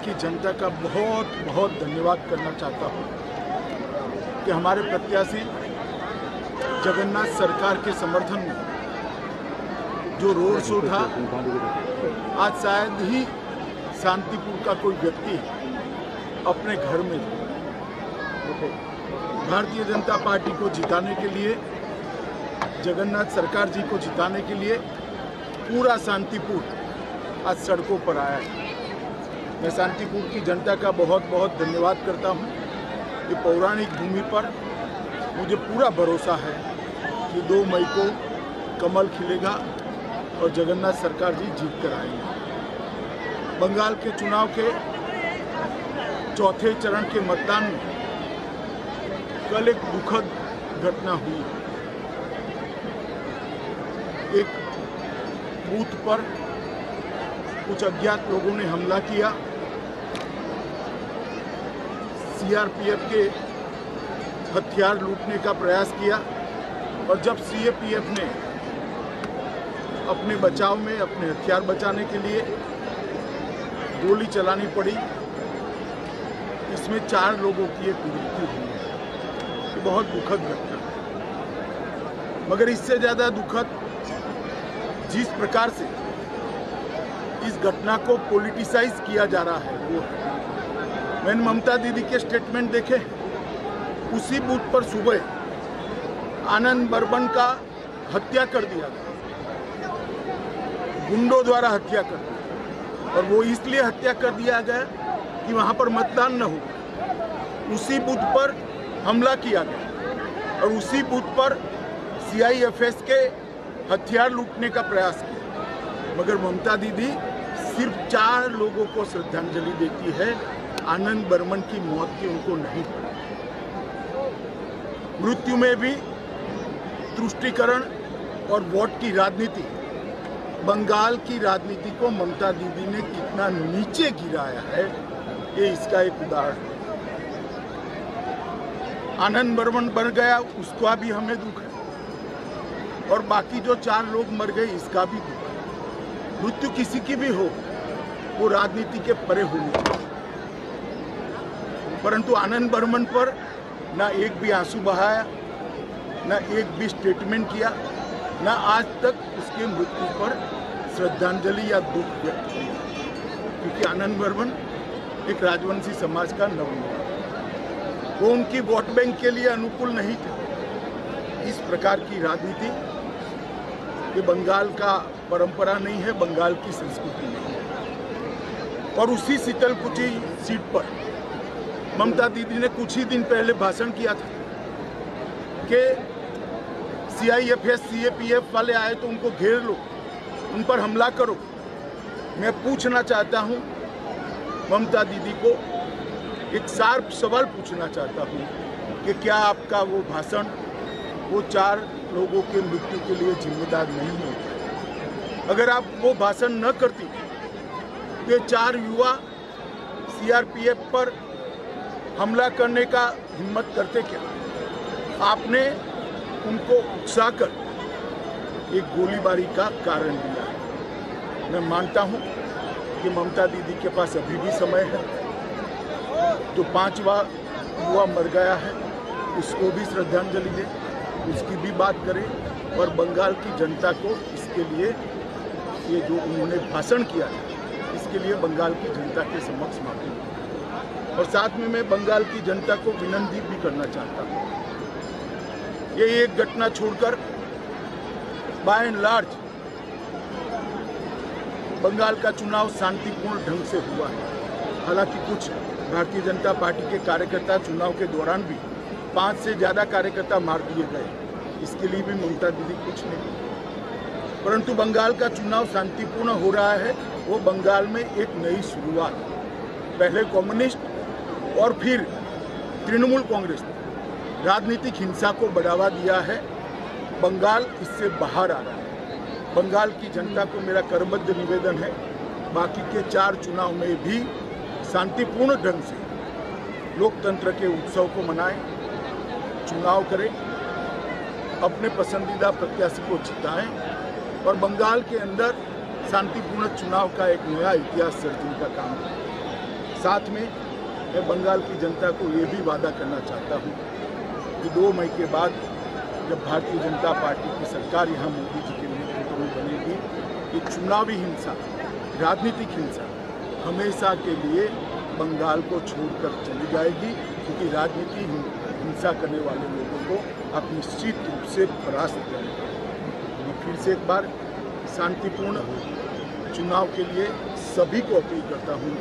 की जनता का बहुत बहुत धन्यवाद करना चाहता हूँ कि हमारे प्रत्याशी जगन्नाथ सरकार के समर्थन में जो रोड शो था, आज शायद ही शांतिपुर का कोई व्यक्ति अपने घर में भारतीय जनता पार्टी को जिताने के लिए, जगन्नाथ सरकार जी को जिताने के लिए पूरा शांतिपुर आज सड़कों पर आया है। मैं शांतिपुर की जनता का बहुत बहुत धन्यवाद करता हूं। ये पौराणिक भूमि पर मुझे पूरा भरोसा है कि 2 मई को कमल खिलेगा और जगन्नाथ सरकार जी जीत कर आएंगे। बंगाल के चुनाव के चौथे चरण के मतदान में कल एक दुखद घटना हुई। एक बूथ पर कुछ अज्ञात लोगों ने हमला किया। सीआरपीएफ के हथियार लूटने का प्रयास किया और जब सीआरपीएफ ने अपने बचाव में, अपने हथियार बचाने के लिए गोली चलानी पड़ी, इसमें 4 लोगों की एक मृत्यु हुई है। ये बहुत दुखद घटना है। मगर इससे ज़्यादा दुखद जिस प्रकार से इस घटना को पॉलिटिसाइज किया जा रहा है वो है। मैंने ममता दीदी के स्टेटमेंट देखे। उसी बूथ पर सुबह आनंद बर्मन का हत्या कर दिया गया, गुंडों द्वारा हत्या कर दिया, और वो इसलिए हत्या कर दिया गया कि वहां पर मतदान न हो। उसी बूथ पर हमला किया गया और उसी बूथ पर सीआईएफएस के हथियार लूटने का प्रयास किया। मगर ममता दीदी सिर्फ 4 लोगों को श्रद्धांजलि देती है, आनंद बर्मन की मौत की उनको नहीं पड़ी। मृत्यु में भी तुष्टीकरण और वोट की राजनीति, बंगाल की राजनीति को ममता दीदी ने कितना नीचे गिराया है, ये इसका एक उदाहरण है। आनंद बर्मन मर गया, उसका भी हमें दुख है, और बाकी जो 4 लोग मर गए इसका भी दुख है। मृत्यु किसी की भी हो, वो राजनीति के परे होनी चाहिए। परंतु आनंद बर्मन पर ना एक भी आंसू बहाया, ना एक भी स्टेटमेंट किया, ना आज तक उसके मृत्यु पर श्रद्धांजलि या दुख व्यक्त किया, क्योंकि आनंद बर्मन एक राजवंशी समाज का नवयुवक, वो उनकी वोट बैंक के लिए अनुकूल नहीं थे। इस प्रकार की राजनीति ये बंगाल का परंपरा नहीं है, बंगाल की संस्कृति नहीं है। और उसी शीतलकुची सीट पर ममता दीदी ने कुछ ही दिन पहले भाषण किया था कि सीआईएफएस सीएपीएफ वाले आए तो उनको घेर लो, उन पर हमला करो। मैं पूछना चाहता हूं ममता दीदी को, एक शार्प सवाल पूछना चाहता हूं कि क्या आपका वो भाषण वो 4 लोगों के मृत्यु के लिए जिम्मेदार नहीं है? अगर आप वो भाषण न करती तो ये 4 युवा सीआरपीएफ पर हमला करने का हिम्मत करते क्या? आपने उनको उकसाकर एक गोलीबारी का कारण दिया है। मैं मानता हूं कि ममता दीदी के पास अभी भी समय है। जो 5वां युवा मर गया है उसको भी श्रद्धांजलि दें, उसकी भी बात करें, और बंगाल की जनता को इसके लिए, ये जो उन्होंने भाषण किया है, इसके लिए बंगाल की जनता के समक्ष माफी मांगता हूं। और साथ में मैं बंगाल की जनता को विनती भी करना चाहता हूं, ये एक घटना छोड़कर बाय एंड लार्ज बंगाल का चुनाव शांतिपूर्ण ढंग से हुआ है। हालांकि कुछ भारतीय जनता पार्टी के कार्यकर्ता चुनाव के दौरान भी 5 से ज़्यादा कार्यकर्ता मार दिए गए, इसके लिए भी ममता दीदी कुछ नहीं। परंतु बंगाल का चुनाव शांतिपूर्ण हो रहा है, वो बंगाल में एक नई शुरुआत। पहले कम्युनिस्ट और फिर तृणमूल कांग्रेस ने राजनीतिक हिंसा को बढ़ावा दिया है। बंगाल इससे बाहर आ रहा है। बंगाल की जनता को मेरा करबद्ध निवेदन है, बाकी के 4 चुनाव में भी शांतिपूर्ण ढंग से लोकतंत्र के उत्सव को मनाएं, चुनाव करें, अपने पसंदीदा प्रत्याशी को जिताएं और बंगाल के अंदर शांतिपूर्ण चुनाव का एक नया इतिहास सर्जने का काम करें। साथ में मैं बंगाल की जनता को ये भी वादा करना चाहता हूँ कि 2 मई के बाद जब भारतीय जनता पार्टी की सरकार यहाँ मोदी जी के नेतृत्व में बनेगी, ये चुनावी हिंसा, राजनीतिक हिंसा हमेशा के लिए बंगाल को छोड़कर चली जाएगी, क्योंकि राजनीति हिंसा करने वाले लोगों को आप निश्चित रूप से परास्त करेंगे। मैं फिर से एक बार शांतिपूर्ण चुनाव के लिए सभी को अपील करता हूँ,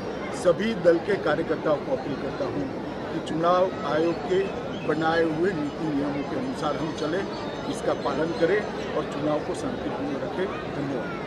सभी दल के कार्यकर्ताओं को अपील करता हूँ कि चुनाव आयोग के बनाए हुए नीति नियमों के अनुसार हम चलें, इसका पालन करें और चुनाव को शांतिपूर्ण रखें। धन्यवाद।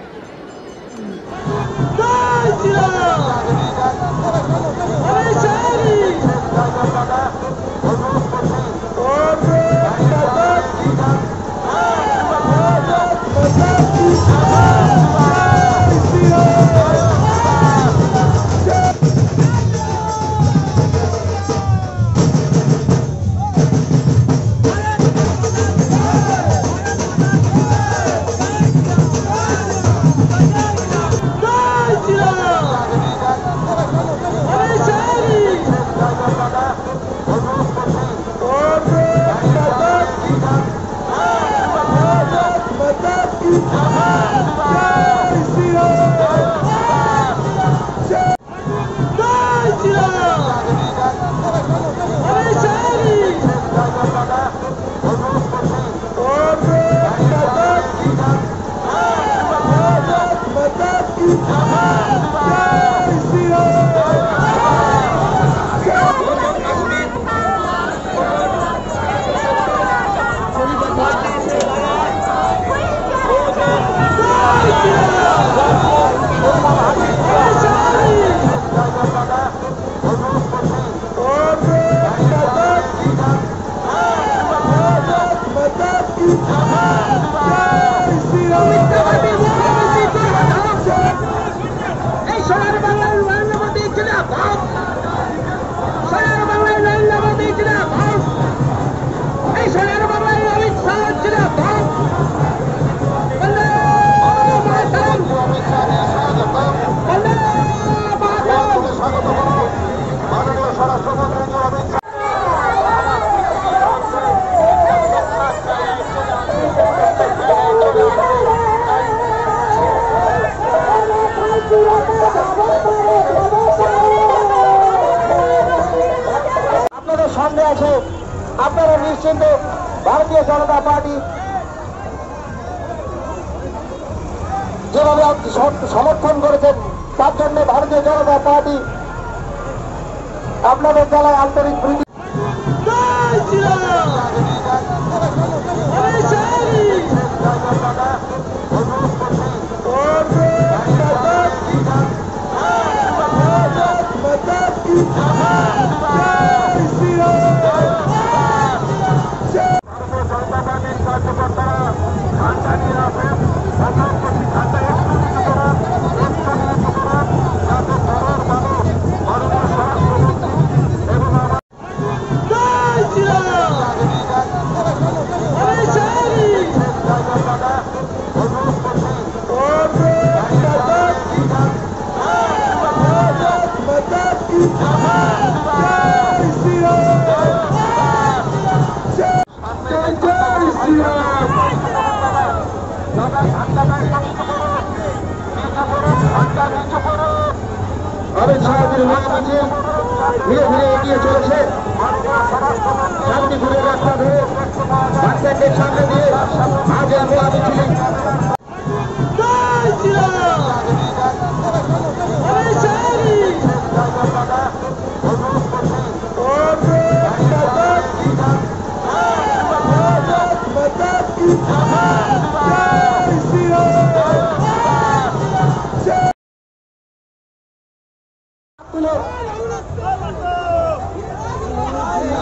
আপনাদের সামনে আছে, আপনারা নিশ্চিন্ত ভারতীয় জনতা পার্টি যেভাবে সমর্থন করেছেন তার জন্য ভারতীয় জনতা পার্টি আপনাদের জেলায় আন্তরিক প্রীতি। অমিত শাহের মহামিছিল ধীরে ধীরে এগিয়ে চলেছে শান্তিপুরের রাস্তা ধরে বাসস্ট্যান্ডের সামনে দিয়ে আগের মহামিছিল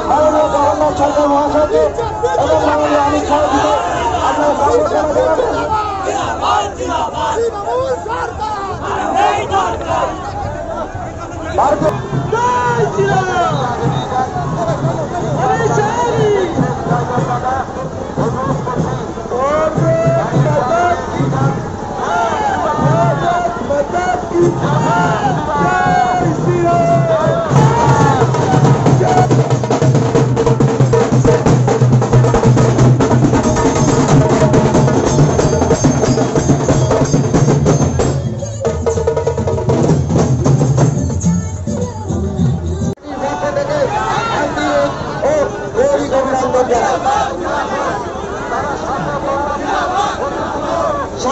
মাননীয় গভর্নর সরকার মহাশয়কে এবং মাননীয় অমিত শাহকে আপনারা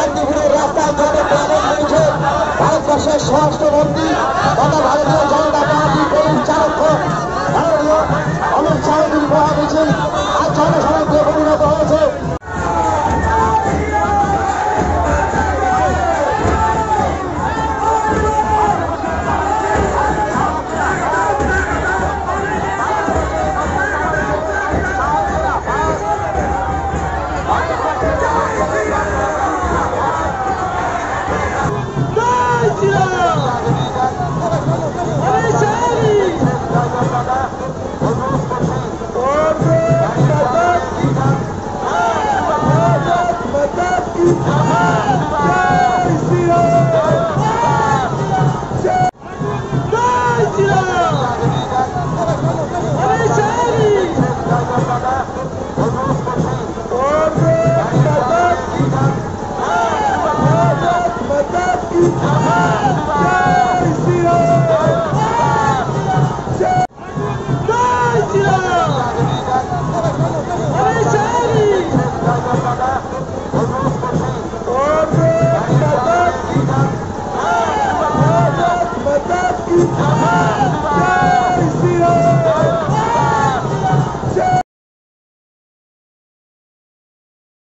শান্তিপুরের রাস্তায় যত প্রাণে হয়েছে ভারতবর্ষের স্বরাষ্ট্রমন্ত্রী তথা ভারতীয় জনতা পার্টি পরিচালক ভারতীয় অমিত শাহের মহামিছিল আজ জনসমক্ষে পরিণত হয়েছে। Jai